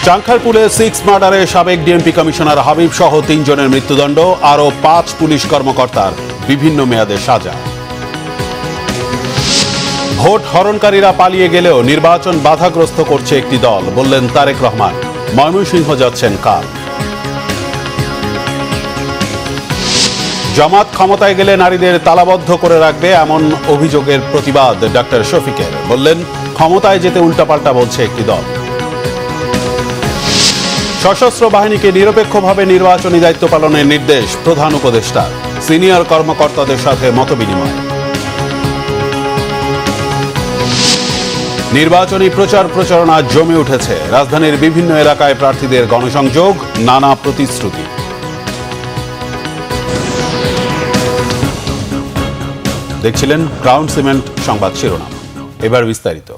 চাংখারপুলে 6 মার্ডারে সাবেক DMP commissioner Habib সহ 3 জনের মৃত্যুদণ্ড, আরও 5 পুলিশ কর্মকর্তার বিভিন্ন মেয়াদে সাজা। ভোট হরণকারীরা পালিয়ে গেলেও নির্বাচন বাধাগ্রস্ত করছে একটি দল, বললেন তারেক রহমান। ময়মনসিংহ যাচ্ছেন কাল। জামাত ক্ষমতায় গেলে নারীদের তালাবদ্ধ করে রাখবে, এমন অভিযোগের প্রতিবাদ ডক্টর শফিকের। বললেন, ক্ষমতায় যেতে উল্টাপাল্টা বলছে একটি দল। সশস্ত্র বাহিনীকে নিরপেক্ষভাবে নির্বাচনী দায়িত্ব পালনের নির্দেশ প্রধান উপদেষ্টার। সিনিয়র কর্মকর্তাদের সাথে মতবিনিময়। নির্বাচনী প্রচার প্রচারণা জমে উঠেছে। রাজধানীর বিভিন্ন এলাকায় প্রার্থীদের গণসংযোগ, নানা প্রতিশ্রুতি। দেখছিলেন ক্রাউন সিমেন্ট সংবাদ শিরোনাম। এবার বিস্তারিত।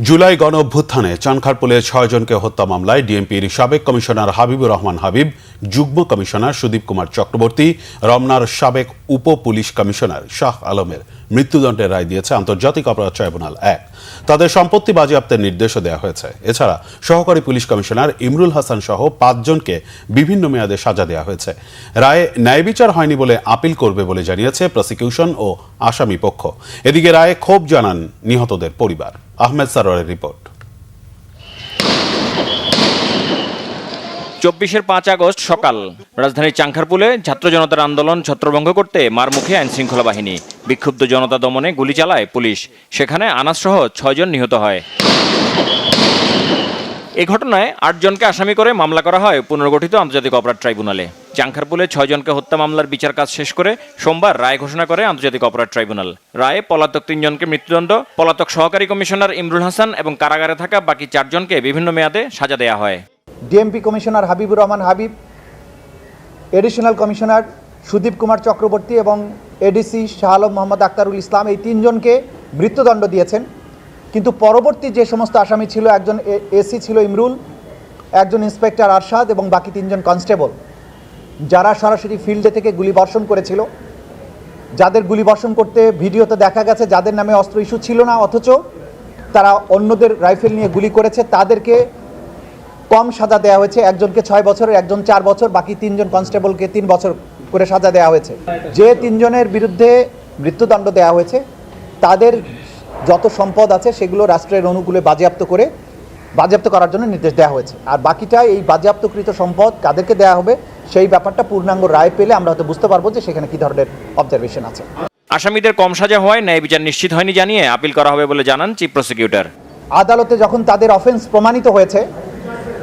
জুলাই গণ অভ্যুত্থানে চানখারপুলে 6 জনকে হত্যা মামলায় ডিএমপির সাবেক কমিশনার হাবিবুর রহমান হাবিব, যুগ্ম কমিশনার সুদীপ কুমার চক্রবর্তী, রমনার সাবেক উপ পুলিশ কমিশনার শাহ আলমের মৃত্যুদণ্ডের রায় দিয়েছে আন্তর্জাতিক অপরাধ ট্রাইব্যুনাল 1। তাদের সম্পত্তি বাজেয়াপ্তের নির্দেশও দেওয়া হয়েছে। এছাড়া সহকারী পুলিশ কমিশনার ইমরুল হাসান সহ 5 জনকে বিভিন্ন মেয়াদে সাজা দেওয়া হয়েছে। রায়ে ন্যায় বিচার হয়নি বলে আপিল করবে বলে জানিয়েছে প্রসিকিউশন ও আসামি পক্ষ। এদিকে রায়ে ক্ষোভ জানান নিহতদের পরিবার। আহমেদ সারোয়ারের রিপোর্ট। 24 আগস্ট সকাল রাজধানীর চাংখারপুলে ছাত্র জনতার আন্দোলন ছত্রভঙ্গ করতে মারমুখী আইনশৃঙ্খলা বাহিনী। বিক্ষুব্ধ জনতা দমনে গুলি চালায় পুলিশ। সেখানে আনাস সহ 6 জন নিহত হয়। এ ঘটনায় 8 জনকে আসামি করে মামলা করা হয় পুনর্গঠিত আন্তর্জাতিক অপরাধ ট্রাইব্যুনালে। চাংখারপুলে 6 জনকে হত্যা মামলার বিচার কাজ শেষ করে সোমবার রায় ঘোষণা করে আন্তর্জাতিক অপরাধ ট্রাইব্যুনাল। রায়ে পলাতক 3 জনকে মৃত্যুদণ্ড, পলাতক সহকারী কমিশনার ইমরুল হাসান এবং কারাগারে থাকা বাকি 4 জনকে বিভিন্ন মেয়াদে সাজা দেওয়া হয়। DMP commissioner Habibur Rahman Habib, additional commissioner Sudip Kumar Chakraborty এবং এডিসি শাহ আলম মোহাম্মদ আক্তারুল ইসলাম, এই 3 জনকে মৃত্যুদণ্ড দিয়েছেন। কিন্তু পরবর্তী যে সমস্ত আসামি ছিল, একজন এসি ছিল ইমরুল, একজন ইন্সপেক্টর আরশাদ এবং বাকি 3 জন কনস্টেবল, যারা সরাসরি ফিল্ডে থেকে গুলিবর্ষণ করেছিল, যাদের গুলিবর্ষণ করতে ভিডিওতে দেখা গেছে যাদের নামে অস্ত্র ইস্যু ছিল না, অথচ তারা অন্যদের রাইফেল নিয়ে গুলি করেছে, তাদেরকে কম সাজা দেওয়া হয়েছে। একজনকে 6 বছরের, একজন 4 বছর, বাকি 3 জন কনস্টেবলকে 3 বছর করে সাজা দেওয়া হয়েছে। যে 3 জনের বিরুদ্ধে মৃত্যুদণ্ড দেওয়া হয়েছে তাদের যত সম্পদ আছে সেগুলো রাষ্ট্রের অনুকূলে বাজেয়াপ্ত করার জন্য নির্দেশ দেওয়া হয়েছে। আর বাকিটা এই বাজেয়াপ্তকৃত সম্পদ কাদেরকে দেওয়া হবে সেই ব্যাপারটা পূর্ণাঙ্গ রায় পেলে আমরা হয়তো বুঝতে পারবো যে সেখানে কি ধরনের অবজারভেশন আছে। আসামিদের কম সাজা হওয়ায় ন্যায় বিচার নিশ্চিত হয়নি জানিয়ে আপিল করা হবে বলে জানান চিফ প্রসিকিউটর। আদালতে যখন তাদের অফেন্স প্রমাণিত হয়েছে,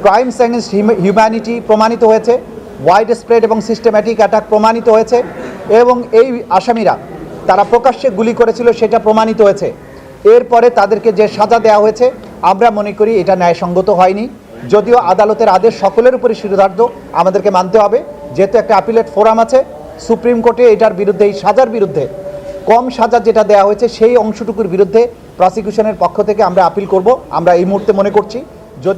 ক্রাইমস এগেনস্ট হিউম্যানিটি প্রমাণিত হয়েছে, ওয়াইড স্প্রেড এবং সিস্টেম্যাটিক অ্যাটাক প্রমাণিত হয়েছে এবং এই আসামিরা তারা প্রকাশ্যে গুলি করেছিল সেটা প্রমাণিত হয়েছে, এরপরে তাদেরকে যে সাজা দেওয়া হয়েছে আমরা মনে করি এটা ন্যায়সঙ্গত হয়নি। যদিও আদালতের আদেশ সকলের উপরে শিরোধার্য, আমাদেরকে মানতে হবে। যেহেতু একটা অ্যাপিলেট ফোরাম আছে সুপ্রিম কোর্টে, এটার বিরুদ্ধে, এই সাজার বিরুদ্ধে, কম সাজা যেটা দেওয়া হয়েছে সেই অংশটুকুর বিরুদ্ধে প্রসিকিউশনের পক্ষ থেকে আমরা আপিল করব। আমরা এই মুহূর্তে মনে করছি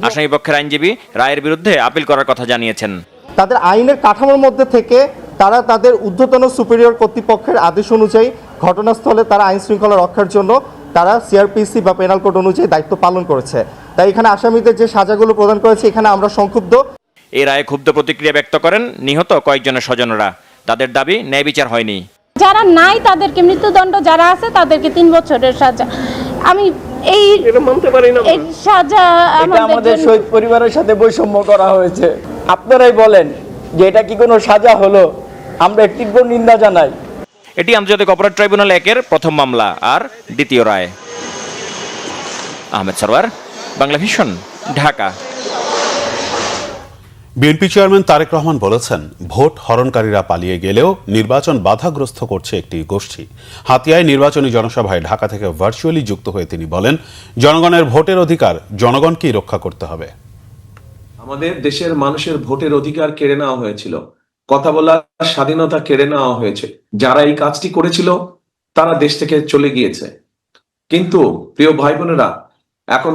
আসামি পক্ষের আইনজীবী রায়ের বিরুদ্ধে আপিল করার কথা জানিয়েছেন। তাদের আইনের কাঠামোর মধ্যে থেকে তারা তাদের ঊর্ধ্বতন সুপিরিয়র কর্তৃপক্ষের আদেশ অনুযায়ী ঘটনাস্থলে তারা আইন শৃঙ্খলা রক্ষার জন্য তারা সিআরপিসি বা পেনাল কোড অনুযায়ী দায়িত্ব পালন করেছে। তাই এখানে আসামিদের যে সাজাগুলো প্রদান করেছে এখানে আমরা সংক্ষুব্ধ। এই রায়ে ক্ষুব্ধ প্রতিক্রিয়া ব্যক্ত করেন নিহত কয়েকজনের স্বজনরা। তাদের দাবি ন্যায় বিচার হয়নি। যারা নাই তাদেরকে মৃত্যুদণ্ড, যারা আছে তাদেরকে 3 বছরের সাজা। আমি এটা মানতে পারি না। এই সাজা আমাদের শহীদ পরিবারের সাথে বৈষম্য করা হয়েছে। আপনারাই বলেন যে এটা কি কোনো সাজা হলো? আমরা তীব্র নিন্দা জানাই। এটি আন্তর্জাতিক অপরাধ ট্রাইব্যুনাল 1-এর প্রথম মামলা আর দ্বিতীয় রায়। Ahmed Sarwar, Bangla Vision, Dhaka. BNP chairman Tarique Rahman বলেছেন, ভোট হরণকারীরা পালিয়ে গেলেও নির্বাচন বাধাগ্রস্ত করছে একটি গোষ্ঠী। হাতিয়ায় নির্বাচনী জনসভায় ঢাকা থেকে ভার্চুয়ালি যুক্ত হয়ে তিনি বলেন, জনগণের ভোটের অধিকার জনগণকেই রক্ষা করতে হবে। আমাদের দেশের মানুষের ভোটের অধিকার কেড়ে নেওয়া হয়েছিল, কথা বলার স্বাধীনতা কেড়ে নেওয়া হয়েছে। যারা এই কাজটি করেছিল তারা দেশ থেকে চলে গিয়েছে। কিন্তু প্রিয় ভাই বোনেরা, এখন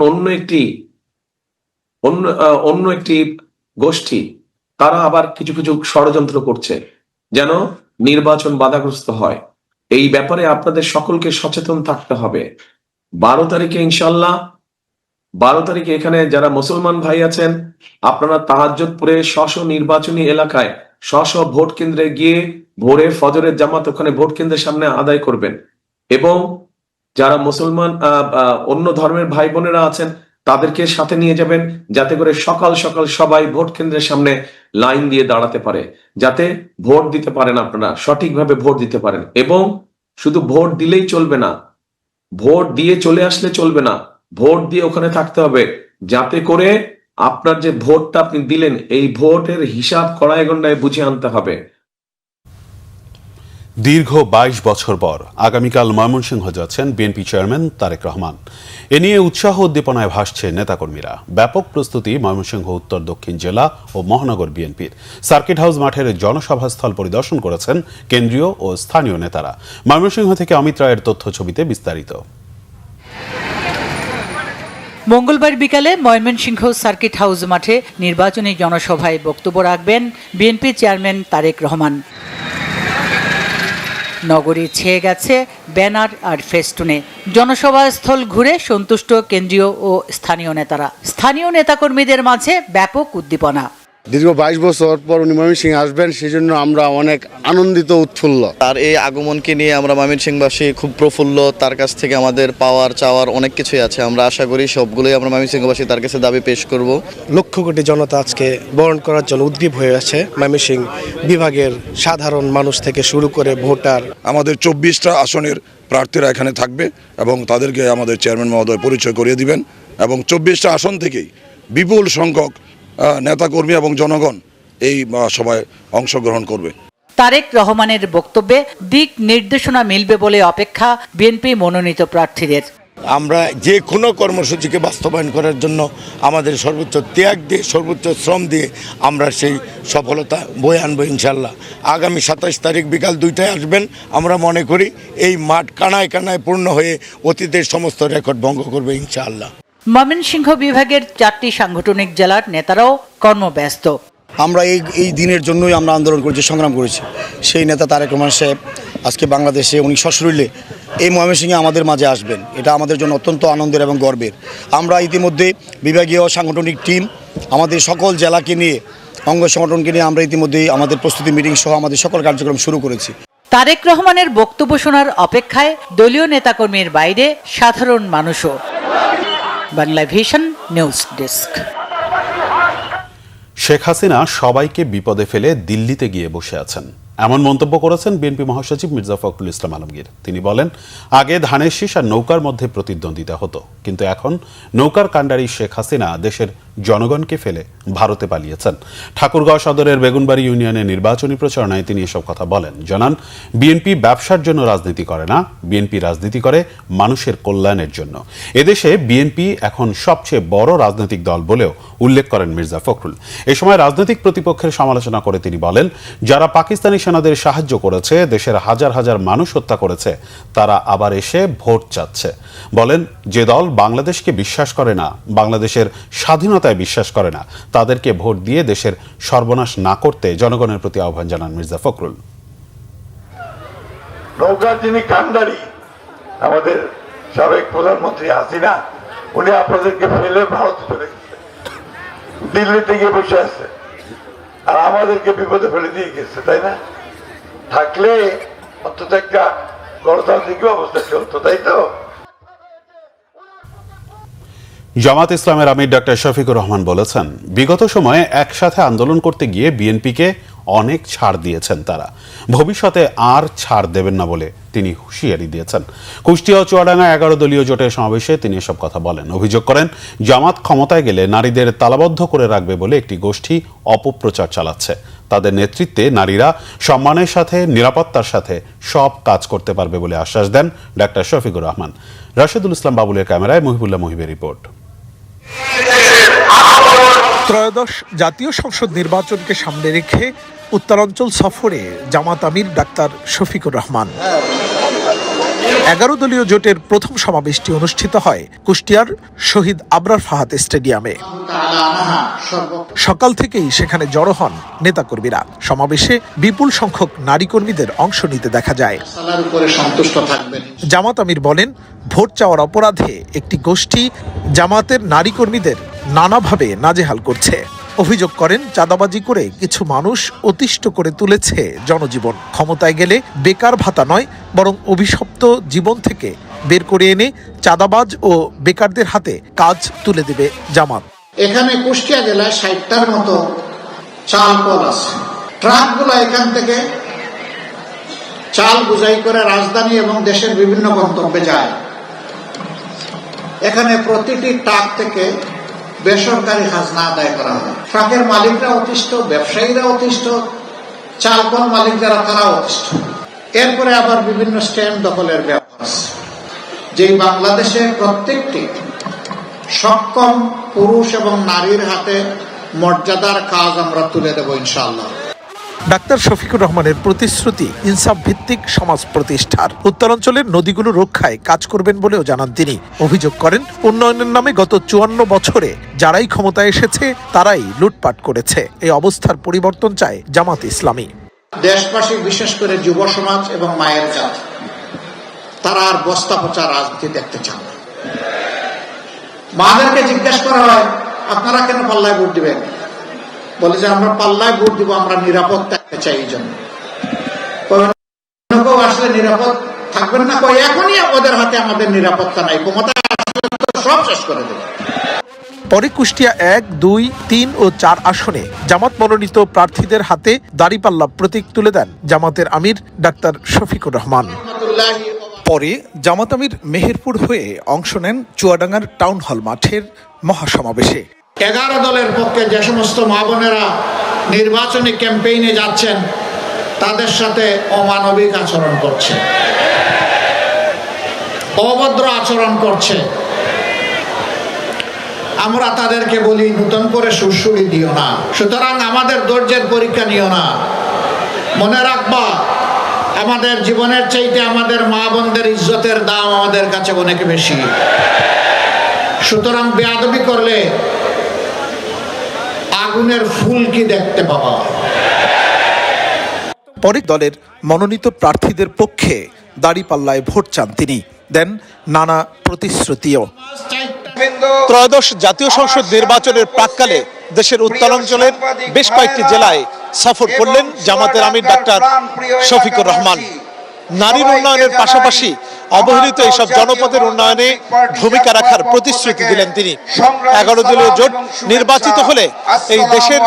অন্য একটি গোষ্ঠী তারা আবার কিছু কিছু ষড়যন্ত্র করছে যেন নির্বাচন বাধাগ্রস্ত হয়। এই ব্যাপারে আপনাদের সকলকে সচেতন থাকতে হবে। 12 তারিখে ইনশাল্লাহ 12 তারিখে এখানে যারা মুসলমান ভাই আছেন, আপনারা তাহাজ্জুদ পড়ে স্ব নির্বাচনী এলাকায় স্ব ভোট কেন্দ্রে গিয়ে ভোরে ফজরের জামাত ওখানে ভোট কেন্দ্রের সামনে আদায় করবেন। এবং যারা মুসলমান অন্য ধর্মের ভাই বোনেরা আছেন তাদেরকে সাথে নিয়ে যাবেন, যাতে করে সকাল সকাল সবাই ভোট কেন্দ্রের সামনে লাইন দিয়ে দাঁড়াতে পারে, যাতে ভোট দিতে পারেন, আপনারা সঠিকভাবে ভোট দিতে পারেন। এবং শুধু ভোট দিলেই চলবে না, ভোট দিয়ে চলে আসলে চলবে না, ভোট দিয়ে ওখানে থাকতে হবে, যাতে করে আপনার যে ভোটটা আপনি দিলেন এই ভোটের হিসাব কড়াই গন্ডায় বুঝে আনতে হবে। দীর্ঘ 22 বছর পর আগামীকাল ময়মনসিংহ যাচ্ছেন বিএনপি চেয়ারম্যান তারেক রহমান। এ নিয়ে উৎসাহ উদ্দীপনায় ভাসছে নেতাকর্মীরা। ব্যাপক প্রস্তুতি ময়মনসিংহ উত্তর দক্ষিণ জেলা ও মহানগর বিএনপির। সার্কিট হাউস মাঠের জনসভাস্থল পরিদর্শন করেছেন কেন্দ্রীয় ও স্থানীয় নেতারা। ময়মনসিংহ থেকে অমিত রায়ের তথ্য ছবিতে বিস্তারিত। মঙ্গলবার বিকালে ময়মনসিংহ সার্কিট হাউস মাঠে নির্বাচনী জনসভায় বক্তব্য রাখবেন বিএনপি চেয়ারম্যান তারেক রহমান। নগরী ছেয়ে গেছে ব্যানার আর ফেস্টুনে। জনসভাস্থল ঘুরে সন্তুষ্ট কেন্দ্রীয় ও স্থানীয় নেতারা। স্থানীয় নেতাকর্মীদের মাঝে ব্যাপক উদ্দীপনা। দীর্ঘ 22 বছর পর উনি ময়মনসিংহে আসবেন, সেই জন্য আমরা অনেক আনন্দিত, উৎফুল্ল। তার এই আগমনকে নিয়ে আমরা ময়মনসিংহবাসী খুব প্রফুল্ল। তার কাছ থেকে আমাদের পাওয়ার চাওয়ার অনেক কিছুই আছে। আমরা আশা করি সবগুলোই আমরা ময়মনসিংহবাসী তার কাছে দাবি পেশ করব। লক্ষ কোটি জনতা আজকে বরণ করার জন্য উদ্গ্রীব হয়ে আছে। ময়মনসিংহ বিভাগের সাধারণ মানুষ থেকে শুরু করে ভোটার। আমাদের 24টা আসনের প্রার্থীরা এখানে থাকবে এবং তাদেরকে আমাদের চেয়ারম্যান মহোদয় পরিচয় করিয়ে দিবেন। এবং 24টা আসন থেকেই বিপুল সংখ্যক নেতাকর্মী এবং জনগণ এই সভায় অংশগ্রহণ করবে। তারেক রহমানের বক্তব্যে দিক নির্দেশনা মিলবে বলে অপেক্ষা বিএনপি মনোনীত প্রার্থীদের। আমরা যে কোনো কর্মসূচিকে বাস্তবায়ন করার জন্য আমাদের সর্বোচ্চ ত্যাগ দিয়ে, সর্বোচ্চ শ্রম দিয়ে আমরা সেই সফলতা বয়ে আনবো ইনশাল্লাহ। আগামী 27 তারিখ বিকাল 2টায় আসবেন। আমরা মনে করি এই মাঠ কানায় কানায় পূর্ণ হয়ে অতীতের সমস্ত রেকর্ড ভঙ্গ করবে ইনশাআল্লাহ। ময়মনসিংহ বিভাগের 4টি সাংগঠনিক জেলার নেতারাও কর্মব্যস্ত। আমরা এই দিনের জন্যই আমরা আন্দোলন করেছি, সংগ্রাম করেছি। সেই নেতা তারেক রহমান সাহেব আজকে বাংলাদেশে উনি সশরীরে এই ময়মনসিংহে আমাদের মাঝে আসবেন। এটা আমাদের জন্য অত্যন্ত আনন্দের এবং গর্বের। আমরা ইতিমধ্যে বিভাগীয় সাংগঠনিক টিম আমাদের সকল জেলাকে নিয়ে, অঙ্গ সংগঠনকে নিয়ে আমরা ইতিমধ্যেই আমাদের প্রস্তুতি মিটিং সহ আমাদের সকল কার্যক্রম শুরু করেছি। তারেক রহমানের বক্তব্য শোনার অপেক্ষায় দলীয় নেতাকর্মীর বাইরে সাধারণ মানুষও। Bangla vision news desk. Sheikh Hasina সবাইকে বিপদে ফেলে দিল্লিতে গিয়ে বসে আছেন, এমন মন্তব্য করেছেন বিএনপি মহাসচিব মির্জা ফখরুল ইসলাম আলমগীর। তিনি বলেন, আগে ধানের শীষ আর নৌকার মধ্যে প্রতিদ্বন্দ্বিতা হতো, কিন্তু এখন নৌকার কাণ্ডারি শেখ হাসিনা দেশের জনগণকে ফেলে ভারতে পালিয়েছেন। ঠাকুরগাঁও সদরের বেগুনবাড়ি ইউনিয়নের নির্বাচনী প্রচারণায় তিনি এসব কথা বলেন। জানান, বিএনপি ব্যবসার জন্য রাজনীতি করে না, বিএনপি রাজনীতি করে মানুষের কল্যাণের জন্য। এদেশে বিএনপি এখন সবচেয়ে বড় রাজনৈতিক দল বলেও উল্লেখ করেন মির্জা ফখরুল। এ সময় রাজনৈতিক প্রতিপক্ষের সমালোচনা করে তিনি বলেন, যারা পাকিস্তানি সেনাদের সাহায্য করেছে, দেশের হাজার হাজার মানুষ হত্যা করেছে, তারা আবার এসে ভোট চাচ্ছে। বলেন, যে দল বাংলাদেশকে বিশ্বাস করে না, বাংলাদেশের স্বাধীনতায় বিশ্বাস করে না, তাদেরকে ভোট দিয়ে দেশের সর্বনাশ না করতে জনগণের প্রতি আহ্বান জানান মির্জা ফখরুল। নৌকার যিনি কাণ্ডারি আমাদের সাবেক প্রধানমন্ত্রী হাসিনা, উনি আপনাদেরকে ফেলে ভারত চলে গেছে, দিল্লিতে গিয়ে বসে আছে, আর আমাদেরকে বিপদে ফেলে দিয়ে গেছে, তাই না? থাকলে অন্তত একটা গণতান্ত্রিক অবস্থা চলতো, তাই তো? জামাত ইসলামের আমির ডক্টর শফিকুর রহমান বলেছেন, বিগত সময়ে একসাথে আন্দোলন করতে গিয়ে বিএনপিকে অনেক ছাড় দিয়েছেন তারা, ভবিষ্যতে আর ছাড় দেবেন না বলে তিনি হুঁশিয়ারি দিয়েছেন। কুষ্টিয়া ও চুয়াডাঙ্গা 11 দলীয় জোটের সমাবেশে তিনি এসব কথা বলেন। অভিযোগ করেন, জামাত ক্ষমতায় গেলে নারীদের তালাবদ্ধ করে রাখবে বলে একটি গোষ্ঠী অপপ্রচার চালাচ্ছে। তাদের নেতৃত্বে নারীরা সম্মানের সাথে, নিরাপত্তার সাথে সব কাজ করতে পারবে বলে আশ্বাস দেন ডক্টর শফিকুর রহমান। রাশেদুল ইসলাম বাবুলের ক্যামেরায় মহিবুল্লাহ মহিবের রিপোর্ট। ত্রয়োদশ জাতীয় সংসদ নির্বাচনকে সামনে রেখে উত্তরাঞ্চল সফরে জামাত আমির ডাক্তার শফিকুর রহমান। 11 দলীয় জোটের প্রথম সমাবেশটি অনুষ্ঠিত হয় কুষ্টিয়ার শহীদ আবরার ফাহাদ স্টেডিয়ামে। সকাল থেকেই সেখানে জড়ো হন নেতাকর্মীরা। সমাবেশে বিপুল সংখ্যক নারী কর্মীদের অংশ নিতে দেখা যায়। জামাত আমির বলেন, ভোট চাওয়ার অপরাধে একটি গোষ্ঠী জামাতের নারী কর্মীদের নানাভাবে নাজেহাল করছে। অভিযোগ করেন, চাঁদাবাজি করে কিছু মানুষ অতিষ্ঠ করে তুলেছে জনজীবন। ক্ষমতায় গেলে বেকার ভাতা নয়, বরং অভিশপ্ত জীবন থেকে বের করে এনে চাঁদাবাজ ও বেকারদের হাতে কাজ তুলে দেবে জামাত। এখানে কুষ্টিয়া জেলায় 60টার মতো চাল কল আছে। ট্রাকগুলো এখান থেকে চাল বোঝাই করে রাজধানী এবং দেশের বিভিন্ন গন্তব্যে যায়। এখানে প্রতিটি ট্রাক থেকে বেসরকারি খাজনা আদায় করা হয়। ট্রাকের মালিকরা অতিষ্ঠ, ব্যবসায়ীরা অতিষ্ঠ, চালকল মালিক যারা তারা অতিষ্ঠ। এরপরে আবার বিভিন্ন স্ট্যান্ড দখলের ব্যাপার আছে। যেই বাংলাদেশের প্রত্যেকটি সক্ষম পুরুষ এবং নারীর হাতে মর্যাদার কাজ আমরা তুলে দেব ইনশাআল্লাহ। ডাক্তার শফিকুর রহমানের প্রতিশ্রুতি ইনসাফ ভিত্তিক সমাজ প্রতিষ্ঠার। উত্তরাঞ্চলের নদীগুলো রক্ষায় কাজ করবেন বলেও জানান তিনি। অভিযোগ করেন, উন্নয়নের নামে গত 54 বছরে যারাই ক্ষমতায় এসেছে তারাই লুটপাট করেছে। এই অবস্থার পরিবর্তন চায় জামাত ইসলামী। দেশবাসী, বিশেষ করে যুব সমাজ এবং মায়ের জাত, তারা আর বস্তা পচা রাজনীতি দেখতে চান না। মাদেরকে জিজ্ঞেস করা হয়, আপনারা কেন পাল্লায় ভোট দিবেন? বলে যে আমরা পাল্লায় ভোট দিব, আমরা নিরাপদ থাকতে চাই। এই জন্য আসলে নিরাপদ থাকবেন না, এখনই ওদের হাতে আমাদের নিরাপত্তা নাই, ক্ষমতা সব শেষ করে দেবে। পরে কুষ্টিয়া 1, 2, 3 ও 4 আসনে জামাত মনোনীত প্রার্থীদের হাতে দাঁড়িপাল্লা প্রতীক তুলে দেন জামাতের আমির ডাক্তার শফিকুর রহমান। পরে জামাত আমির মেহেরপুর হয়ে অংশ নেন চুয়াডাঙ্গার টাউন হল মাঠের মহাসমাবেশে। 11 দলের পক্ষে যে সমস্ত মা বোনেরা নির্বাচনী ক্যাম্পেইনে যাচ্ছেন, তাদের সাথে অমানবিক আচরণ করছে, অভদ্র আচরণ করছে। আমরা তাদেরকে বলি, নতুন করে সুরসুরি দিও না। সুতরাং আমাদের ধৈর্যের পরীক্ষা নিও না। মনে রাখবা, আমাদের জীবনের চাইতে আমাদের মা বোনদের ইজ্জতের দাম আমাদের কাছে অনেক বেশি। সুতরাং বেয়াদবি করলে আগুনের ফুল কি দেখতে পাবা। পরে দলের মনোনীত প্রার্থীদের পক্ষে দাঁড়িপাল্লায় ভোট চান তিনি। দেন নানা প্রতিশ্রুতিও। ত্রয়োদশ জাতীয় সংসদ নির্বাচনের প্রাক্কালে দেশের উত্তরাঞ্চলের বেশ কয়েকটি জেলায় সফর করলেন জামাতের আমির ডাক্তার শফিকুর রহমান। নারীর উন্নয়নের পাশাপাশি অবহেলিত এইসব জনপদের উন্নয়নে ভূমিকা রাখার প্রতিশ্রুতি দিলেন তিনি। 11 দলীয় জোট নির্বাচিত হলে এই দেশের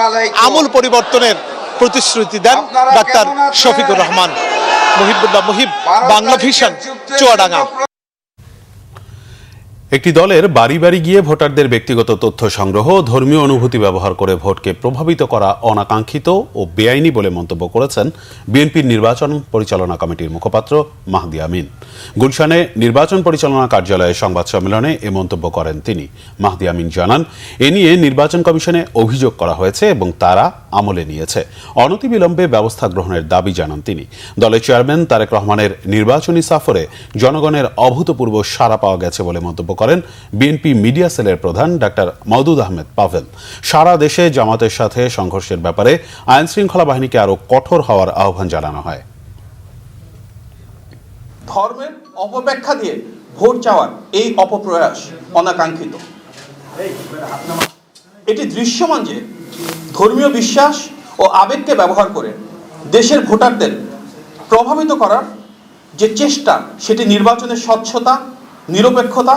আমূল পরিবর্তনের প্রতিশ্রুতি দেন ডাক্তার শফিকুর রহমান। মুহিবুল্লাহ মুহিব, বাংলা ভিশন, চুয়াডাঙ্গা। একটি দলের বাড়ি বাড়ি গিয়ে ভোটারদের ব্যক্তিগত তথ্য সংগ্রহ, ধর্মীয় অনুভূতি ব্যবহার করে ভোটকে প্রভাবিত করা অনাকাঙ্ক্ষিত ও বেআইনি বলে মন্তব্য করেছেন বিএনপির নির্বাচন পরিচালনা কমিটির মুখপাত্র মাহদি আমিন। গুলশানে নির্বাচন পরিচালনা কার্যালয়ে সংবাদ সম্মেলনে এ মন্তব্য করেন তিনি। মাহদি আমিন জানান, এ নিয়ে নির্বাচন কমিশনে অভিযোগ করা হয়েছে এবং তারা আমলে নিয়েছে। অনতিবিলম্বে ব্যবস্থা গ্রহণের দাবি জানান তিনি। দলের চেয়ারম্যান তারেক রহমানের নির্বাচনী সফরে জনগণের অভূতপূর্ব সাড়া পাওয়া গেছে বলে মন্তব্য করেন বিএনপি মিডিয়া সেলের প্রধান ডাক্তার মওদুদ আহমেদ পাভেল। সারা দেশে জামাতের সাথে সংঘর্ষের ব্যাপারে আইন শৃঙ্খলা বাহিনীকে আরো কঠোর হওয়ার আহ্বান জানানো হয়। ধর্মের অপব্যাখ্যা দিয়ে ভোট চাওয়ার এই অপপ্রয়াস অনাকাঙ্ক্ষিত। এটি দৃশ্যমান যে ধর্মীয় বিশ্বাস ও আবেগকে ব্যবহার করে দেশের ভোটারদের প্রভাবিত করার যে চেষ্টা, সেটি নির্বাচনের স্বচ্ছতা, নিরপেক্ষতা,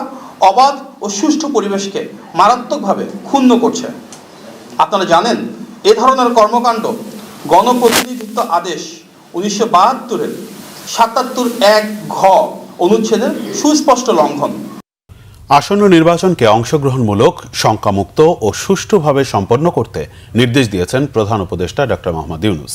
অবাধ ও সুষ্ঠু পরিবেশকে মারাত্মকভাবে ক্ষুণ্ণ করছে। আপনারা জানেন, এ ধরনের কর্মকাণ্ড গণপ্রতিনিধিত্ব আদেশ 1972-এর 77(1) ঘ অনুচ্ছেদের সুস্পষ্ট লঙ্ঘন। আসন্ন নির্বাচনকে অংশগ্রহণমূলক, শঙ্কামুক্ত ও সুষ্ঠুভাবে সম্পন্ন করতে নির্দেশ দিয়েছেন প্রধান উপদেষ্টা ডক্টর মোহাম্মদ ইউনূস।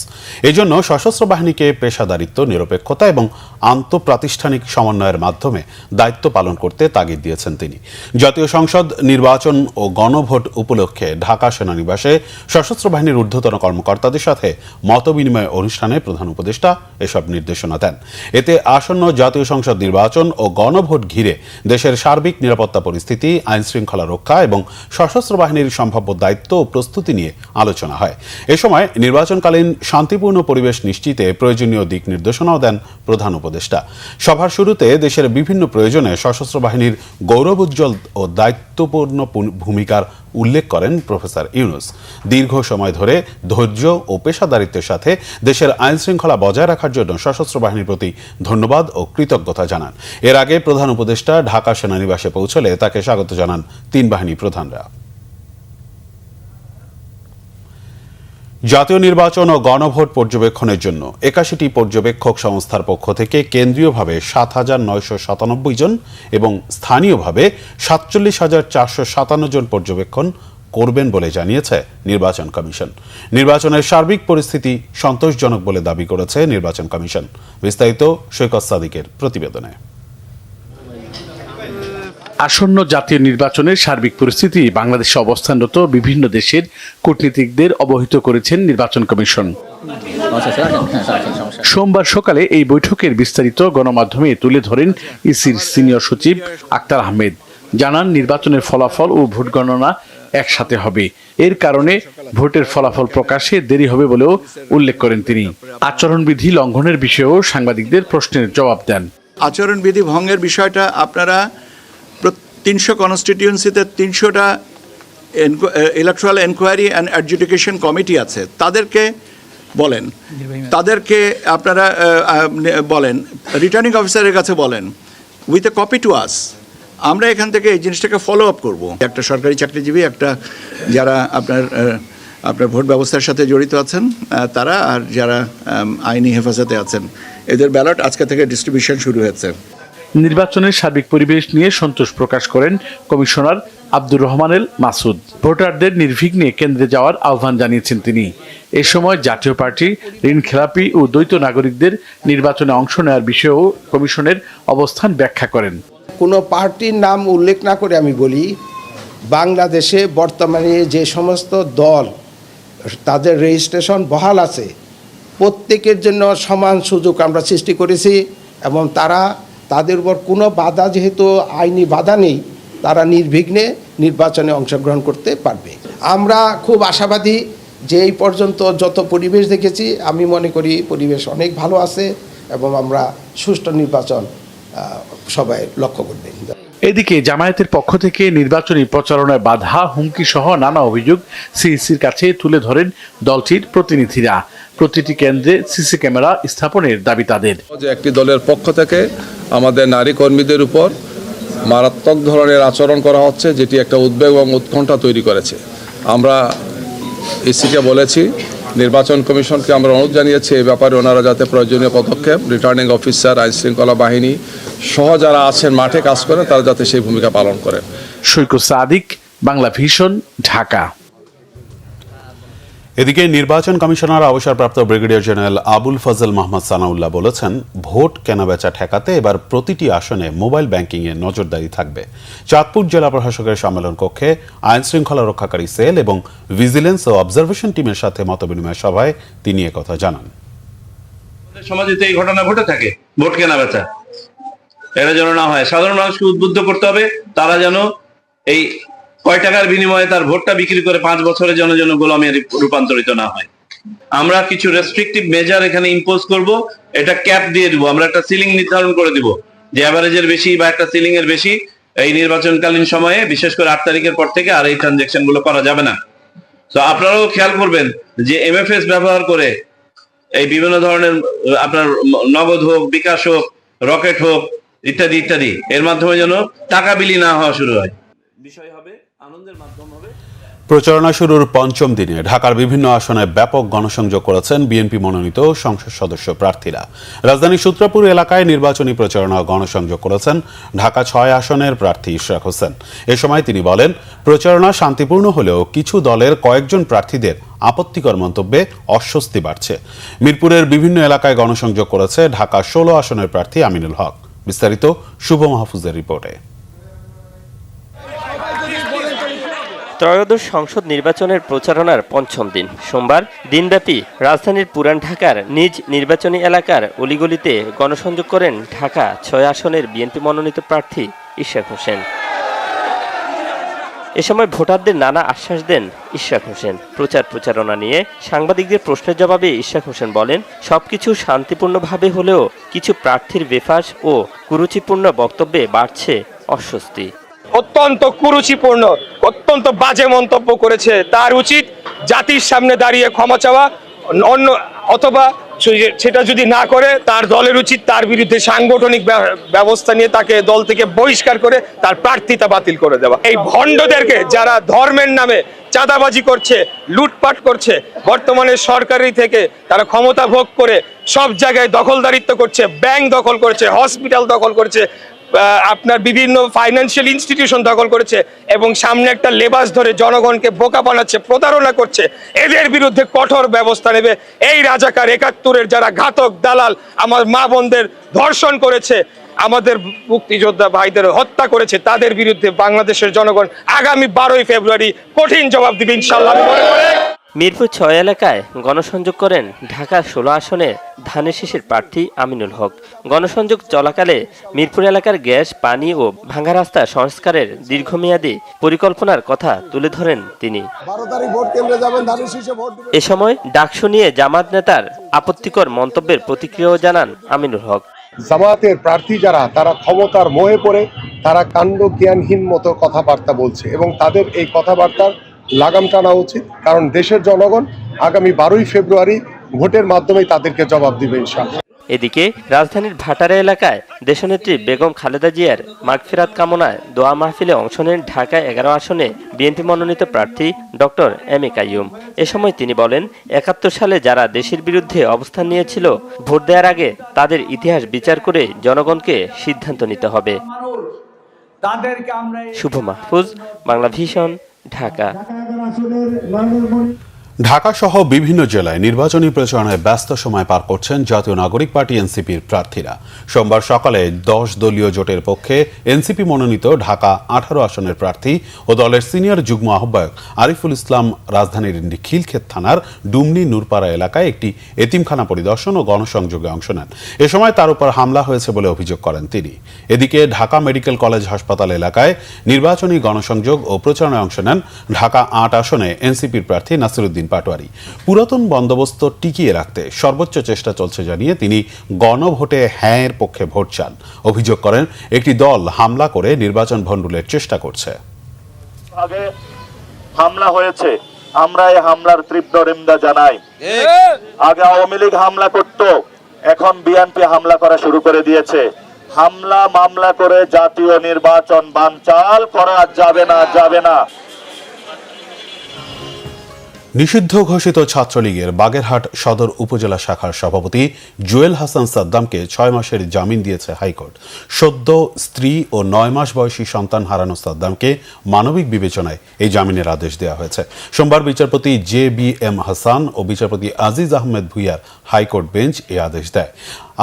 এজন্য সশস্ত্র বাহিনীকে পেশাদারিত্ব, নিরপেক্ষতা এবং আন্তঃপ্রাতিষ্ঠানিক সমন্বয়ের মাধ্যমে দায়িত্ব পালন করতে তাগিদ দিয়েছেন তিনি। জাতীয় সংসদ নির্বাচন ও গণভোট উপলক্ষে ঢাকা সেনানিবাসে সশস্ত্র বাহিনীর ঊর্ধ্বতন কর্মকর্তাদের সাথে মতবিনিময় অনুষ্ঠানে প্রধান উপদেষ্টা এসব নির্দেশনা দেন। এতে আসন্ন জাতীয় সংসদ নির্বাচন ও গণভোট ঘিরে দেশের সার্বিক নিরাপত্তা পরিস্থিতি, আইন শৃঙ্খলা রক্ষা এবং সশস্ত্র বাহিনীর সম্ভাব্য দায়িত্ব ও প্রস্তুতি নিয়ে আলোচনা হয়। এ সময় নির্বাচনকালীন শান্তিপূর্ণ পরিবেশ নিশ্চিতে প্রয়োজনীয় দিক নির্দেশনাও দেন প্রধান উপদেষ্টা। সভার শুরুতে দেশের বিভিন্ন প্রয়োজনে সশস্ত্র বাহিনীর গৌরবোজ্জ্বল ও দায়িত্বপূর্ণ ভূমিকার উল্লেখ করেন প্রফেসর ইউনূস। দীর্ঘ সময় ধরে ধৈর্য ও পেশাদারিত্বের সাথে দেশের আইন শৃঙ্খলা বজায় রাখার জন্য সশস্ত্র বাহিনীর প্রতি ধন্যবাদ ও কৃতজ্ঞতা জানান। এর আগে প্রধান উপদেষ্টা ঢাকা সেনানিবাসে পৌঁছলে তাকে স্বাগত জানান তিন বাহিনী প্রধানরা। জাতীয় নির্বাচন ও গণভোট পর্যবেক্ষণের জন্য ৮১টি পর্যবেক্ষক সংস্থার পক্ষ থেকে কেন্দ্রীয়ভাবে ৭,৯৯৭ জন এবং স্থানীয়ভাবে ৪৭,৪৫৭ জন পর্যবেক্ষণ করবেন বলে জানিয়েছে নির্বাচন কমিশন। নির্বাচনের সার্বিক পরিস্থিতি সন্তোষজনক বলে দাবি করেছে নির্বাচন কমিশন। বিস্তারিত সৈকত সাদিকের প্রতিবেদনে। আসন্ন জাতীয় নির্বাচনের সার্বিক পরিস্থিতি বাংলাদেশে অবস্থানরত বিভিন্ন দেশের কূটনীতিকদের অবহিত করেছেন নির্বাচন কমিশন। সোমবার সকালে এই বৈঠকের বিস্তারিত গণমাধ্যমে তুলে ধরেন ইসির সিনিয়র সচিব আক্তার আহমেদ। জানান, নির্বাচনের ফলাফল ও ভোট গণনা একসাথে হবে। এর কারণে ভোটের ফলাফল প্রকাশে দেরি হবে বলেও উল্লেখ করেন তিনি। আচরণবিধি লঙ্ঘনের বিষয়েও সাংবাদিকদের প্রশ্নের জবাব দেন। আচরণবিধি ভঙ্গের বিষয়টা আপনারা ৩০০ কনস্টিটিউয়েন্সিতে ৩০০টা electoral enquiry and adjudication committee আছে, তাদেরকে বলেন, তাদেরকে আপনারা বলেন, রিটার্নিং অফিসারের কাছে বলেন, with a copy to us. আমরা এখান থেকে এই জিনিসটাকে ফলো আপ করবো। একটা সরকারি চাকরিজীবী, একটা যারা আপনার ভোট ব্যবস্থার সাথে জড়িত আছেন তারা, আর যারা আইনি হেফাজতে আছেন, এদের ব্যালট আজকে থেকে ডিস্ট্রিবিউশন শুরু হয়েছে। নির্বাচনের সার্বিক পরিবেশ নিয়ে সন্তোষ প্রকাশ করেন কমিশনার আব্দুর রহমানেল মাসুদ। ভোটারদের নির্বিঘ্নে কেন্দ্রে যাওয়ার আহ্বান জানিয়েছেন তিনি। এ সময় জাতীয় পার্টি, ঋণখেলাপি ও দ্বৈত নাগরিকদের নির্বাচনে অংশ নেওয়ার বিষয়েও কমিশনের অবস্থান ব্যাখ্যা করেন। কোনো পার্টির নাম উল্লেখ না করে আমি বলি, বাংলাদেশে বর্তমানে যে সমস্ত দল তাদের রেজিস্ট্রেশন বহাল আছে, প্রত্যেকের জন্য সমান সুযোগ আমরা সৃষ্টি করেছি এবং তাদের উপর কোনো বাধা, যেহেতু আইনি বাধা নেই, তারা নির্বিঘ্নে নির্বাচনে অংশগ্রহণ করতে পারবে। আমরা খুব আশাবাদী যে এই পর্যন্ত যত পরিবেশ দেখেছি, আমি মনে করি পরিবেশ অনেক ভালো আছে এবং আমরা সুষ্ঠু নির্বাচন সবাই লক্ষ্য করবে। এদিকে জামায়াতের পক্ষ থেকে নির্বাচনী প্রচারণায় বাধা, হুমকি সহ নানা অভিযোগ সিইসির কাছে তুলে ধরেন দলটির প্রতিনিধিরা। প্রতিটি কেন্দ্রে সিসি ক্যামেরা স্থাপনের দাবি তাদের। একটি দলের পক্ষ থেকে আমাদের নারী কর্মীদের উপর মারাত্মক ধরনের আচরণ করা হচ্ছে, যেটি একটা উদ্বেগ এবং উৎকণ্ঠা তৈরি করেছে। আমরা ইসিকে বলেছি, নির্বাচন কমিশনকে আমরা অনুরোধ জানিয়েছি এই ব্যাপারে ওনারা যাতে প্রয়োজনীয় পদক্ষেপ, রিটার্নিং অফিসার, আইন শৃঙ্খলা বাহিনী সহ যারা আছেন মাঠে কাজ করেন, তারা যাতে সেই ভূমিকা পালন করেন। সৈকত সাদিক, বাংলা ভিশন, ঢাকা। এদিকে নির্বাচন কমিশনার অবসরপ্রাপ্ত ব্রিগেডিয়ার জেনারেল আবুল ফজল মোহাম্মদ সানাউল্লাহ বলেছেন, ভোট কেনাবেচা ঠেকাতে এবার প্রতিটি আসনে মোবাইল ব্যাংকিংয়ে নজরদারি থাকবে। চাঁদপুর জেলা প্রশাসকের সম্মেলন কক্ষে আইন শৃঙ্খলা রক্ষাকারী সেল এবং ভিজিলেন্স ও অবজারভেশন টিমের সাথে মতবিনিময় সভায় তিনি একথা জানান। সমাজে এই ঘটনা ঘটে থাকে, ভোট কেনাবেচা, এটা যেন না হয়। সাধারণ মানুষকে উদ্বুদ্ধ করতে হবে, তারা যেন এই কয় টাকার বিনিময়ে তার ভোটটা বিক্রি করে 5 বছরের জন্য গোলামে রূপান্তরিত না হয়। আমরা কিছু রেস্ট্রিকটিভ মেজার এখানে ইম্পোজ করব, এটা ক্যাপ দিয়ে দিব, আমরা একটা সিলিং নির্ধারণ করে দিব যে অ্যাভারেজের বেশি বা একটা সিলিং এর বেশি এই নির্বাচনকালীন সময়ে, বিশেষ করে 8 তারিখের পর থেকে আর এই ট্রানজাকশন গুলো করা যাবে না। তো আপনারাও খেয়াল করবেন যে MFS ব্যবহার করে এই বিভিন্ন ধরনের আপনার নগদ হোক, বিকাশ হোক, রকেট হোক, ইত্যাদি ইত্যাদি, এর মাধ্যমে যেন টাকা বিলি না হওয়া শুরু হয়। বিষয় হবে আনন্দের মাধ্যম হবে। প্রচারণা শুরুর পঞ্চম দিনে ঢাকার বিভিন্ন আসনে ব্যাপক গণসংযোগ করেছেন বিএনপি মনোনীত সংসদ সদস্য প্রার্থীরা। রাজধানীর সূত্রাপুর এলাকায় নির্বাচনী প্রচারণা ও গণসংযোগ করেছেন ঢাকা ৬ আসনের প্রার্থী ইশরাক হোসেন। এ সময় তিনি বলেন, প্রচারণা শান্তিপূর্ণ হলেও কিছু দলের কয়েকজন প্রার্থীদের আপত্তিকর মন্তব্যে অস্বস্তি বাড়ছে। মিরপুরের বিভিন্ন এলাকায় গণসংযোগ করেছে ঢাকা ১৬ আসনের প্রার্থী আমিনুল হক। বিস্তারিত শুভ মাহফুজের রিপোর্টে। ত্রয়োদশ সংসদ নির্বাচনের প্রচারণার পঞ্চম দিন সোমবার দিনব্যাপী রাজধানীর পুরান ঢাকার নিজ নির্বাচনী এলাকার অলিগলিতে গণসংযোগ করেন ঢাকা ৬ আসনের বিএনপি মনোনীত প্রার্থী ইশরাক হোসেন। এ সময় ভোটারদের নানা আশ্বাস দেন ইশরাক হোসেন। প্রচারণা নিয়ে সাংবাদিকদের প্রশ্নের জবাবে ইশরাক হোসেন বলেন, সবকিছু শান্তিপূর্ণভাবে হলেও কিছু প্রার্থীর বেফাস ও কুরুচিপূর্ণ বক্তব্যে বাড়ছে অস্বস্তি। অত্যন্ত কুরুচিপূর্ণ, অত্যন্ত বাজে মন্তব্য করেছে। তার উচিত জাতির সামনে দাঁড়িয়ে ক্ষমা চাওয়া, অন্য অথবা সেটা যদি না করে তার দলের উচিত তার বিরুদ্ধে সাংগঠনিক ব্যবস্থা নিয়ে তাকে দল থেকে বহিষ্কার করে তার প্রার্থিতা বাতিল করে দেওয়া। এই ভণ্ডদেরকে যারা ধর্মের নামে চাঁদাবাজি করছে, লুটপাট করছে, বর্তমানে সরকারি থেকে তারা ক্ষমতা ভোগ করে সব জায়গায় দখলদারিত্ব করছে, ব্যাংক দখল করছে, হসপিটাল দখল করছে, আপনার বিভিন্ন ফাইন্যান্সিয়াল ইনস্টিটিউশন দখল করেছে এবং সামনে একটা লেবাস ধরে জনগণকে বোকা বানাচ্ছে, প্রতারণা করছে। এদের বিরুদ্ধে কঠোর ব্যবস্থা নেবে। এই রাজাকার ৭১-এর যারা ঘাতক দালাল আমার মা বোনদের ধর্ষণ করেছে, আমাদের মুক্তিযোদ্ধা ভাইদের হত্যা করেছে, তাদের বিরুদ্ধে বাংলাদেশের জনগণ আগামী ১২ই ফেব্রুয়ারি কঠিন জবাব দিবে ইনশাআল্লাহ। মিরপুর ৬ এলাকায় গণসংযোগ করেন ঢাকা ১৬ আসনে ধানের শীষের প্রার্থী আমিনুল হক। গণসংযোগ চলাকালে মিরপুর এলাকার গ্যাস, পানি ও ভাঙা রাস্তা সংস্কারের দীর্ঘমেয়াদী পরিকল্পনার কথা তুলে ধরেন তিনি। এ সময় ডাকসু নিয়ে জামাত নেতার আপত্তিকর মন্তব্যের প্রতিক্রিয়াও জানান আমিনুল হক। জামাতের প্রার্থী যারা, তারা ক্ষমতার মোহে পড়ে তারা কাণ্ড জ্ঞানহীন মতো কথাবার্তা বলছে এবং তাদের এই কথাবার্তার লাগাম টানা উচিত, কারণ দেশের জনগণ আগামী ১২ই ফেব্রুয়ারি ভোটের মাধ্যমে তাদেরকে জবাব দিবে ইনশাআল্লাহ। এদিকে রাজধানীর ভাটারা এলাকায় দেশনেত্রী বেগম খালেদা জিয়ার মাগফিরাত কামনায় দোয়া মাহফিলে অংশ নেন ঢাকা ১১ আসনে বিএনপি মনোনীত প্রার্থী ডক্টর এম এ কাইয়ুম। এ সময় তিনি বলেন, ৭১ সালে যারা দেশের বিরুদ্ধে অবস্থান নিয়েছিল, ভোট দেওয়ার আগে তাদের ইতিহাস বিচার করে জনগণকে সিদ্ধান্ত নিতে হবে। শুভ মাহফুজ, বাংলা ভিশন, ঢাকা। ঢাকা সহ বিভিন্ন জেলায় নির্বাচনী প্রচারণায় ব্যস্ত সময় পার করছেন জাতীয় নাগরিক পার্টি এনসিপির প্রার্থীরা। সোমবার সকালে ১০ দলীয় জোটের পক্ষে এনসিপি মনোনীত ঢাকা ১৮ আসনের প্রার্থী ও দলের সিনিয়র যুগ্ম আহ্বায়ক আরিফুল ইসলাম রাজধানীর খিলক্ষেত থানার ডুমনি নূরপাড়া এলাকায় একটি এতিমখানা পরিদর্শন ও গণসংযোগে অংশ নেন। এ সময় তার উপর হামলা হয়েছে বলে অভিযোগ করেন তিনি। এদিকে ঢাকা মেডিকেল কলেজ হাসপাতাল এলাকায় নির্বাচনী গণসংযোগ ও প্রচারণায় অংশ নেন ঢাকা ৮ আসনে এনসিপির প্রার্থী নাসিরউদ্দিন পাটোয়ারি। পুরাতন বন্দোবস্ত টিকিয়ে রাখতে সর্বোচ্চ চেষ্টা চলছে জানিয়ে তিনি গণভোটে হ্যাঁ এর পক্ষে ভোট চান। অভিযোগ করেন, একটি দল হামলা করে নির্বাচন ভণ্ডুলের চেষ্টা করছে। আগে হামলা হয়েছে, আমরা এই হামলার তীব্র নিন্দা জানাই। আগে আওয়ামী লীগ হামলা করত, এখন বিএনপি হামলা করা শুরু করে দিয়েছে। হামলা মামলা করে জাতীয় নির্বাচন বানচাল করা যাবে না, যাবে না। নিষিদ্ধ ঘোষিত ছাত্রলীগের বাগেরহাট সদর উপজেলা শাখার সভাপতি জুয়েল হাসান সাদ্দামকে ৬ মাসের জামিন দিয়েছে হাইকোর্ট। সদ্য স্ত্রী ও ৯ মাস বয়সী সন্তান হারানো সাদ্দামকে মানবিক বিবেচনায় এই জামিনের আদেশ দেওয়া হয়েছে। সোমবার বিচারপতি JBM হাসান ও বিচারপতি আজিজ আহমেদ ভুইয়ার হাইকোর্ট বেঞ্চ এই আদেশ দেয়।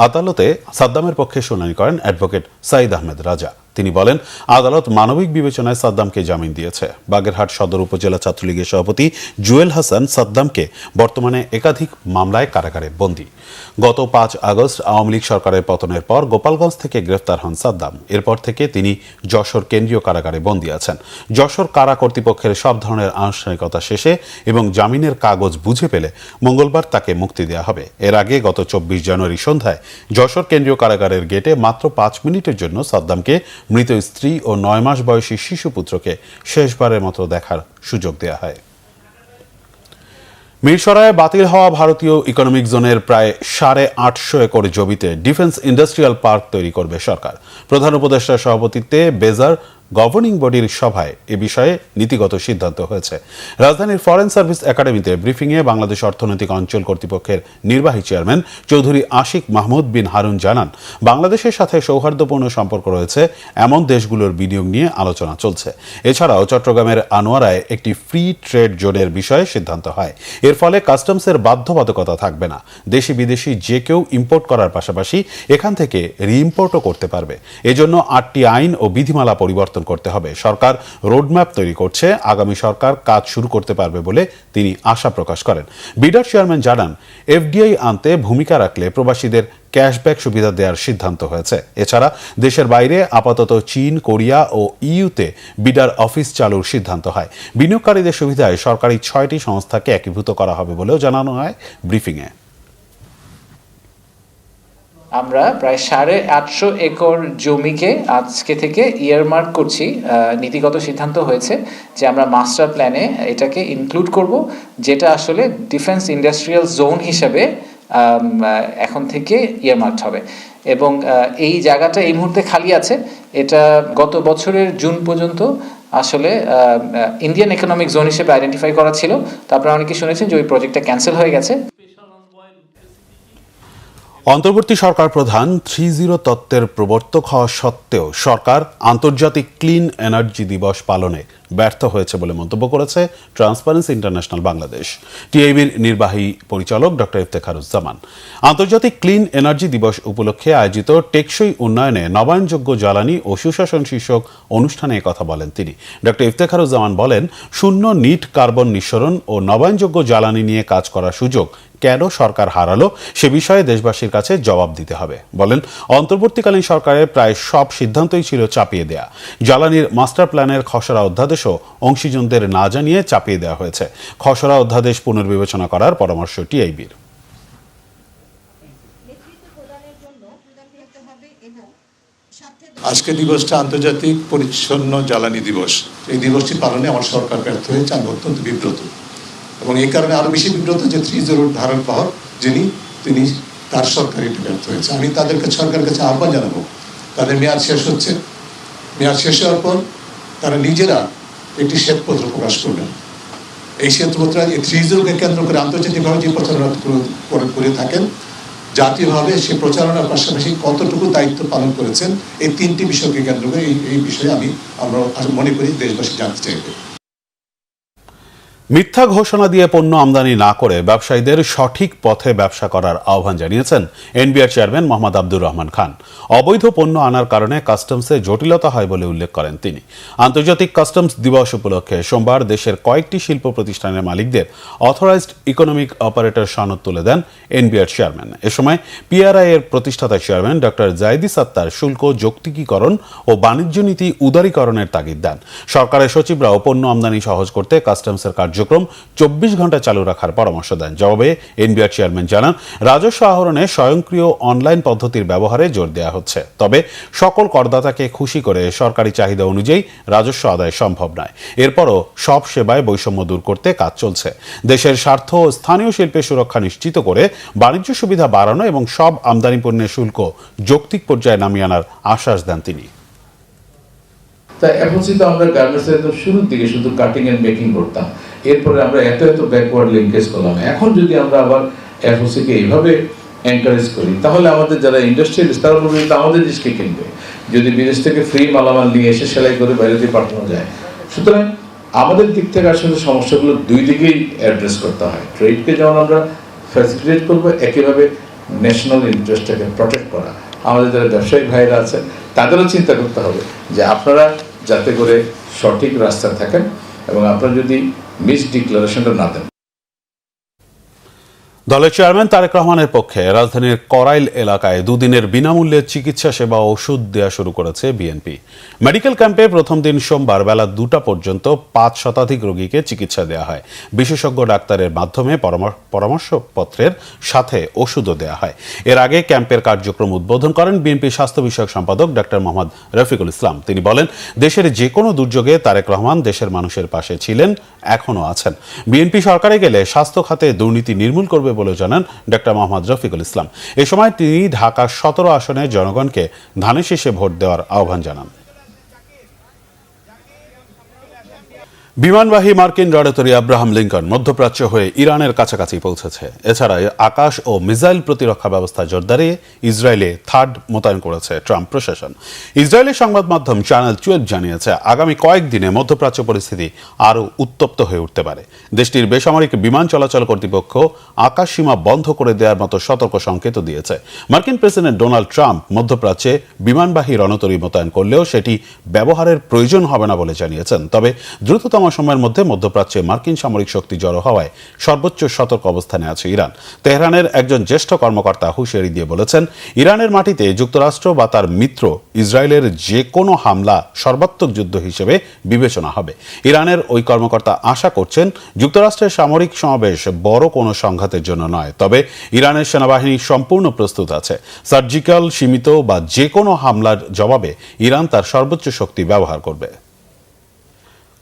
আদালতে সাদ্দামের পক্ষে শুনানি করেন অ্যাডভোকেট সাইদ আহমেদ রাজা। তিনি বলেন, আদালত মানবিক বিবেচনায় সাদ্দামকে জামিন দিয়েছে। বাগেরহাট সদর উপজেলা ছাত্রলীগের সভাপতি জুয়েল হাসান সাদ্দামকে বর্তমানে একাধিক মামলায় কারাগারে বন্দী। গত ৫ আগস্ট আওয়ামী লীগ সরকারের পতনের পর গোপালগঞ্জ থেকে গ্রেফতার হন সাদ্দাম। এরপর থেকে তিনি যশোর কেন্দ্রীয় কারাগারে বন্দী আছেন। যশোর কারা কর্তৃপক্ষের সব ধরনের আনুষ্ঠানিকতা শেষে এবং জামিনের কাগজ বুঝে পেলে মঙ্গলবার তাকে মুক্তি দেওয়া হবে। এর আগে গত ২৪ জানুয়ারি সন্ধ্যায় যশোর কেন্দ্রীয় কারাগারের গেটে মাত্র ৫ মিনিটের জন্য সাদ্দামকে মৃত স্ত্রী ও ৯ মাস বয়সী শিশুপুত্রকে শেষবারের মতো দেখার সুযোগ দেওয়া হয়। মিরসরাইয়ে বাতিল হওয়া ভারতীয় ইকোনমিক জোনের প্রায় ৮৫০ একর জমিতে ডিফেন্স ইন্ডাস্ট্রিয়াল পার্ক তৈরি করবে সরকার। প্রধান উপদেষ্টার সভাপতিত্বে বেজার গভর্নিং বডির সভায় এ বিষয়ে নীতিগত সিদ্ধান্ত হয়েছে। রাজধানীর ফরেন সার্ভিস একাডেমিতে ব্রিফিংয়ে বাংলাদেশ অর্থনৈতিক অঞ্চল কর্তৃপক্ষের নির্বাহী চেয়ারম্যান চৌধুরী আশিক মাহমুদ বিন হারুন জানান, বাংলাদেশের সাথে সৌহার্দ্যপূর্ণ সম্পর্ক রয়েছে এমন দেশগুলোর বিনিয়োগ নিয়ে আলোচনা চলছে। এছাড়াও চট্টগ্রামের আনোয়ারায় একটি ফ্রি ট্রেড জোনের বিষয়ে সিদ্ধান্ত হয়। এর ফলে কাস্টমসের বাধ্যবাধকতা থাকবে না। দেশি বিদেশি যে কেউ ইম্পোর্ট করার পাশাপাশি এখান থেকে রিইম্পোর্টও করতে পারবে। এজন্য 8টি আইন ও বিধিমালা পরিবর্তন করতে হবে। সরকার রোডম্যাপ তৈরি করছে, আগামী সরকার কাজ শুরু করতে পারবে বলে তিনি আশা প্রকাশ করেন। বিডার চেয়ারম্যান জানান, এফডিআই আনতে ভূমিকা রাখলে প্রবাসীদের ক্যাশব্যাক সুবিধা দেওয়ার সিদ্ধান্ত হয়েছে। এছাড়া দেশের বাইরে আপাতত চীন, কোরিয়া ও ইইউতে বিডার অফিস চালুর সিদ্ধান্ত হয়। বিনিয়োগকারীদের সুবিধায় সরকারি 6টি সংস্থাকে একীভূত করা হবে বলেও জানানো হয় ব্রিফিংয়ে। আমরা প্রায় 850 একর জমিকে আজকে থেকে ইয়ারমার্ক করছি। নীতিগত সিদ্ধান্ত হয়েছে যে আমরা মাস্টার প্ল্যানে এটাকে ইনক্লুড করব, যেটা আসলে ডিফেন্স ইন্ডাস্ট্রিয়াল জোন হিসেবে এখন থেকে ইয়ারমার্কড হবে। এবং এই জায়গাটা এই মুহূর্তে খালি আছে। এটা গত বছরের জুন পর্যন্ত আসলে ইন্ডিয়ান ইকোনমিক জোন হিসেবে আইডেন্টিফাই করা ছিল। তো আপনারা অনেকে শুনেছেন যে ওই প্রজেক্টটা ক্যান্সেল হয়ে গেছে। অন্তর্বর্তী সরকার প্রধান 3-0 তত্ত্বের প্রবর্তক হওয়া সত্ত্বেও সরকার আন্তর্জাতিক ক্লিন এনার্জি দিবস পালনে ব্যর্থ হয়েছে বলে মন্তব্য করেছে ট্রান্সপারেন্সি ইন্টারন্যাশনাল বাংলাদেশ। টিআইবির নির্বাহী পরিচালক ডক্টর ইফতেখারুজ্জামান আন্তর্জাতিক ক্লিন এনার্জি দিবস উপলক্ষে আয়োজিত টেকসই উন্নয়নে নবায়নযোগ্য জ্বালানি ও সুশাসন শীর্ষক অনুষ্ঠানে কথা বলেন তিনি। ডক্টর ইফতেখারুজ্জামান বলেন, শূন্য নিট কার্বন নিঃসরণ ও নবায়নযোগ্য জ্বালানি নিয়ে কাজ করার সুযোগ কেন সরকার হারালো সে বিষয়ে দেশবাসীর কাছে জবাব দিতে হবে। বলেন, অন্তর্বর্তীকালীন সরকারের প্রায় সব সিদ্ধান্তই ছিল চাপিয়ে দেয়া। জ্বালানির মাস্টার প্ল্যানের খসড়া অধ্যাদেশও অংশীজনদের না জানিয়ে চাপিয়ে দেওয়া হয়েছে। খসড়া অধ্যাদেশ পুনর্বিবেচনা করার পরামর্শ টিআইবির। আজকে দিবসটা আন্তর্জাতিক পরিচ্ছন্ন জ্বালানি দিবস। এই দিবসটি পালনে আমার সরকার ব্যর্থ হয়েছে। আমি অত্যন্ত বিব্রত এবং এই কারণে আরো বেশি বিব্রত যে 3-0 ধারণ পাওয়ার তিনি তার সরকার এটা ব্যর্থ হয়েছে। আমি তাদেরকে সরকারের কাছে আহ্বান জানাবো, তাদের মেয়াদ শেষ হচ্ছে। মেয়াদ শেষ হওয়ার পর তারা নিজেরা একটি শ্বেতপত্র প্রকাশ করবেন। এই শ্বেতপত্র এই 3-0কে কেন্দ্র করে আন্তর্জাতিকভাবে যে প্রচারণা করে থাকেন, জাতীয়ভাবে সে প্রচারণার পাশাপাশি কতটুকু দায়িত্ব পালন করেছেন, এই 3টি বিষয়কে কেন্দ্র করে এই বিষয়ে আমরা মনে করি দেশবাসী জানতে চাইবে। মিথ্যা ঘোষণা দিয়ে পণ্য আমদানি না করে ব্যবসায়ীদের সঠিক পথে ব্যবসা করার আহ্বান জানিয়েছেন এনবিআর চেয়ারম্যান মোহাম্মদ আব্দুর রহমান খান। অবৈধ পণ্য আনার কারণে কাস্টমসে জটিলতা হয় বলে উল্লেখ করেন তিনি। আন্তর্জাতিক কাস্টমস দিবস উপলক্ষে সোমবার দেশের কয়েকটি শিল্প প্রতিষ্ঠানের মালিকদের অথরাইজড ইকোনমিক অপারেটর সনদ তুলে দেন এনবিআর চেয়ারম্যান। এ সময় পিআরআই এর প্রতিষ্ঠাতা চেয়ারম্যান ডক্টর জাইদি সাত্তার শুল্ক যৌক্তিকীকরণ ও বাণিজ্য নীতি উদারীকরণের তাগিদ দেন। সরকারের সচিবরাও পণ্য আমদানি সহজ করতে কাস্টমসের কার্যক্রম 24 ঘন্টা চালু রাখার পরামর্শ দেন। জবাবে এনবিআর চেয়ারম্যান জানান, রাজস্ব আহরণে স্বয়ংক্রিয় অনলাইন পদ্ধতির ব্যবহারে জোর দেওয়া হচ্ছে। তবে সকল করদাতাকে খুশি করে সরকারি চাহিদা অনুযায়ী রাজস্ব আদায় সম্ভব নয়। এরপরও সব সেবায় বৈষম্য দূর করতে কাজ চলছে। দেশের স্বার্থ ও স্থানীয় শিল্পের সুরক্ষা নিশ্চিত করে বাণিজ্য সুবিধা বাড়ানো এবং সব আমদানি পণ্যের শুল্ক যৌক্তিক পর্যায়ে নামিয়ে আনার আশ্বাস দেন তিনি। তাই এফওসিতে আমরা গার্মেন্টসের একদম শুরুর দিকে শুধু কাটিং এন্ড মেকিং করতাম, এরপরে আমরা এত ব্যাকওয়ার্ড লিঙ্কেজ করলাম। এখন যদি আমরা আবার এফওসিকে এইভাবে এনকারেজ করি, তাহলে আমাদের যারা ইন্ডাস্ট্রিয়ালিস্ট তারা বলবে আমাদের দেশকে কিনবে, যদি বিদেশ থেকে ফ্রি মালামাল নিয়ে এসে সেলাই করে বাইরে দিয়ে পাঠানো যায়। সুতরাং আমাদের দিক থেকে আসলে সমস্যাগুলো দুই দিকেই অ্যাড্রেস করতে হয়। ট্রেডকে যেমন আমরা ফ্যাসিলিটেট করবো, একইভাবে ন্যাশনাল ইন্টারেস্টটাকে প্রটেক্ট করা। আমাদের যারা ব্যবসায়িক ভাইরা আছেন তাদেরও চিন্তা করতে হবে যে আপনারা যাতে করে সঠিক রাস্তায় থাকেন এবং আপনারা যদি মিস ডিক্লারেশনটা না দেন। দলের চেয়ারম্যান তারেক রহমানের পক্ষে রাজধানীর করাইল এলাকায় দুদিনের বিনামূল্যে চিকিৎসা সেবা ও ওষুধ দেওয়া শুরু করেছে বিএনপি। মেডিকেল ক্যাম্পে প্রথম দিন সোমবার বেলা 2টা পর্যন্ত 5 শতাধিক রোগীকে চিকিৎসা দেওয়া হয়। বিশেষজ্ঞ ডাক্তারের মাধ্যমে পরামর্শপত্রের সাথে ওষুধও দেওয়া হয়। এর আগে ক্যাম্পের কার্যক্রম উদ্বোধন করেন বিএনপি স্বাস্থ্য বিষয়ক সম্পাদক ডক্টর মোহাম্মদ রফিকুল ইসলাম। তিনি বলেন, দেশের যে কোনো দুর্যোগে তারেক রহমান দেশের মানুষের পাশে ছিলেন, এখনও আছেন। বিএনপি সরকারে গেলে স্বাস্থ্য খাতে দুর্নীতি নির্মূল করবে বলে জানান ডক্টর মোহাম্মদ রফিকুল ইসলাম। এ সময় তিনি ঢাকা 17 আসনে জনগণকে ধানের শীষে ভোট দেওয়ার আহ্বান জানান। বিমানবাহী মার্কিন রণতরী আব্রাহাম লিঙ্কন মধ্যপ্রাচ্য হয়ে ইরানের কাছাকাছি পৌঁছেছে। এছাড়া আকাশ ও মিসাইল প্রতিরক্ষা ব্যবস্থা জোরদারে ইসরায়েলে থার্ড মোতায়েন করেছে ট্রাম্প প্রশাসন। ইসরায়েলি সংবাদ মাধ্যম চ্যানেল 12 জানিয়েছে, আগামী কয়েকদিনে মধ্যপ্রাচ্য পরিস্থিতি আরও উত্তপ্ত হয়ে উঠতে পারে। দেশটির বেসামরিক বিমান চলাচল কর্তৃপক্ষ আকাশসীমা বন্ধ করে দেওয়ার মতো সতর্ক সংকেত দিয়েছে। মার্কিন প্রেসিডেন্ট ডোনাল্ড ট্রাম্প মধ্যপ্রাচ্যে বিমানবাহী রণতরী মোতায়েন করলেও সেটি ব্যবহারের প্রয়োজন হবে না বলে জানিয়েছেন। তবে দ্রুততম সময়ের মধ্যে মধ্যপ্রাচ্যে মার্কিন সামরিক শক্তি জড়ো হওয়ায় সর্বোচ্চ সতর্ক অবস্থানে আছে ইরান। তেহরানের একজন জ্যেষ্ঠ কর্মকর্তা হুঁশিয়ারি দিয়ে বলেছেন, ইরানের মাটিতে যুক্তরাষ্ট্র বা তার মিত্র ইসরায়েলের যে কোনো হামলা সর্বাত্মক যুদ্ধ হিসেবে বিবেচনা হবে। ইরানের ওই কর্মকর্তা আশা করছেন, যুক্তরাষ্ট্রের সামরিক সমাবেশ বড় কোনো সংঘাতের জন্য নয়, তবে ইরানের সেনাবাহিনী সম্পূর্ণ প্রস্তুত আছে। সার্জিক্যাল, সীমিত বা যে কোনো হামলার জবাবে ইরান তার সর্বোচ্চ শক্তি ব্যবহার করবে।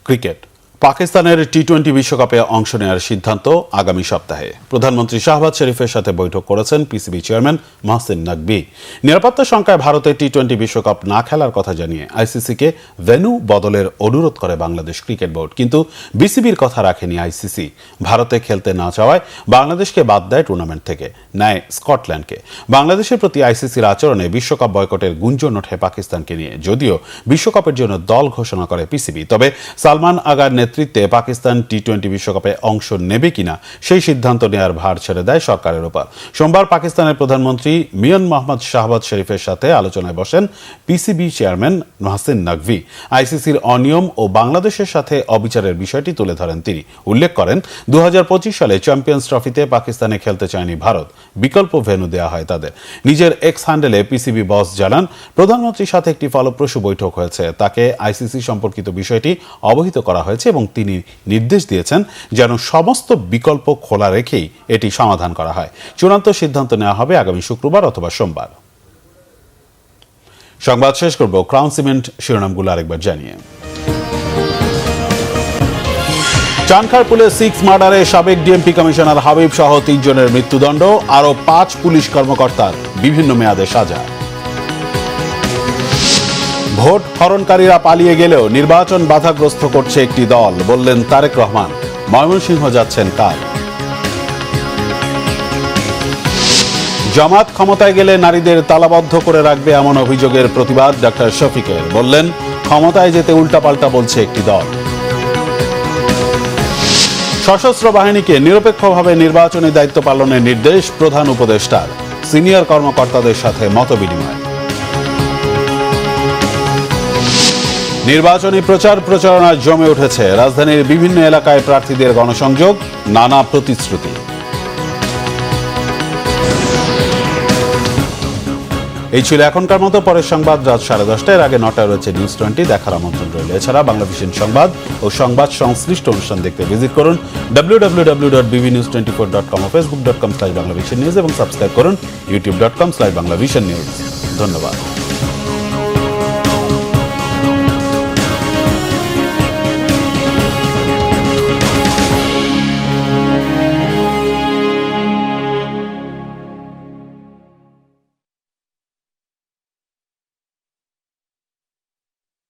ক্রিকেট। পাকিস্তানের টি-20 বিশ্বকাপে অংশ নেওয়ার সিদ্ধান্ত আগামী সপ্তাহে। প্রধানমন্ত্রী শাহবাজ শরীফের সাথে বৈঠক করেছেন পিসিবি চেয়ারম্যান মহসিন নকভি। নিরাপত্তা শঙ্কায় ভারতের টি-20 বিশ্বকাপ না খেলার কথা জানিয়ে আইসিসিকে ভেন্যু বদলের অনুরোধ করে বাংলাদেশ ক্রিকেট বোর্ড, কিন্তু বিসিবির কথা রাখেনি আইসিসি। ভারতে খেলতে না চাওয়ায় বাংলাদেশকে বাদ দেয় টুর্নামেন্ট থেকে, নেয় স্কটল্যান্ডকে। বাংলাদেশের প্রতি আইসিসির আচরণে বিশ্বকাপ বয়কটের গুঞ্জন ওঠে পাকিস্তানকে নিয়ে, যদিও বিশ্বকাপের জন্য দল ঘোষণা করে পিসিবি। তবে সালমান আগার নেতৃত্বে পাকিস্তান টি-20 বিশ্বকাপে অংশ নেবে কিনা সেই সিদ্ধান্ত নেওয়ার ভার ছেড়ে দেয় সরকারের উপর। সোমবার পাকিস্তানের প্রধানমন্ত্রী মিয়ান মোহাম্মদ শাহবাজ শরীফের সাথে আলোচনায় বসেন পিসিবি চেয়ারম্যান মহসিন নকভি। আইসিসির অনিয়ম ও বাংলাদেশের সাথে অবিচারের বিষয়টি তুলে ধরেন তিনি। উল্লেখ করেন, 2025 সালে চ্যাম্পিয়ন্স ট্রফিতে পাকিস্তানে খেলতে চায়নি ভারত, বিকল্প ভেন্যু দেওয়া হয় তাদের। নিজের এক্স হ্যান্ডেলে পিসিবি বস জানান, প্রধানমন্ত্রীর সাথে একটি ফলপ্রসূ বৈঠক হয়েছে, তাকে আইসিসি সম্পর্কিত বিষয়টি অবহিত করা হয়েছে এবং তিনি নির্দেশ দিয়েছেন যেন সমস্ত বিকল্প খোলা রেখেই এটি সমাধান করা হয়। চূড়ান্ত সিদ্ধান্ত নেওয়া হবে আগামী শুক্রবার অথবা সোমবার। সংবাদ শেষ করব ক্রাউন সিমেন্ট শিরোনামগুলো আরেকবার জানিয়ে। চানখারপুলে 6 মার্ডারে সাবেক ডিএমপি কমিশনার হাবিব সহ 3 জনের মৃত্যুদণ্ড, আরও 5 পুলিশ কর্মকর্তার বিভিন্ন মেয়াদে সাজা। ভোট হরণকারীরা পালিয়ে গেলেও নির্বাচন বাধাগ্রস্ত করছে একটি দল, বললেন তারেক রহমান। ময়মনসিংহ যাচ্ছেন কাল। জামাত ক্ষমতায় গেলে নারীদের তালাবদ্ধ করে রাখবে এমন অভিযোগের প্রতিবাদ ডক্টর শফিকের, বললেন ক্ষমতায় যেতে উল্টাপাল্টা বলছে একটি দল। সশস্ত্র বাহিনীকে নিরপেক্ষভাবে নির্বাচনী দায়িত্ব পালনের নির্দেশ প্রধান উপদেষ্টার, সিনিয়র কর্মকর্তাদের সাথে মতবিনিময়। নির্বাচনী প্রচারণা জমে উঠেছে, রাজধানীর বিভিন্ন এলাকায় প্রার্থীদের গণসংযোগ, নানা প্রতিশ্রুতি। এই ছিল এখনকার মতো। পরের সংবাদ রাত 10:30। এর আগে 9টায় রয়েছে নিউজ 20, দেখার আমন্ত্রণ রইল। এছাড়া বাংলাভিশন সংবাদ ও সংবাদ সংশ্লিষ্ট অনুষ্ঠান দেখতে ভিজিট করুন www.bbnews24.com ও facebook.com/banglavisionnews এবং সাবস্ক্রাইব করুন youtube.com/banglavisionnews। ধন্যবাদ।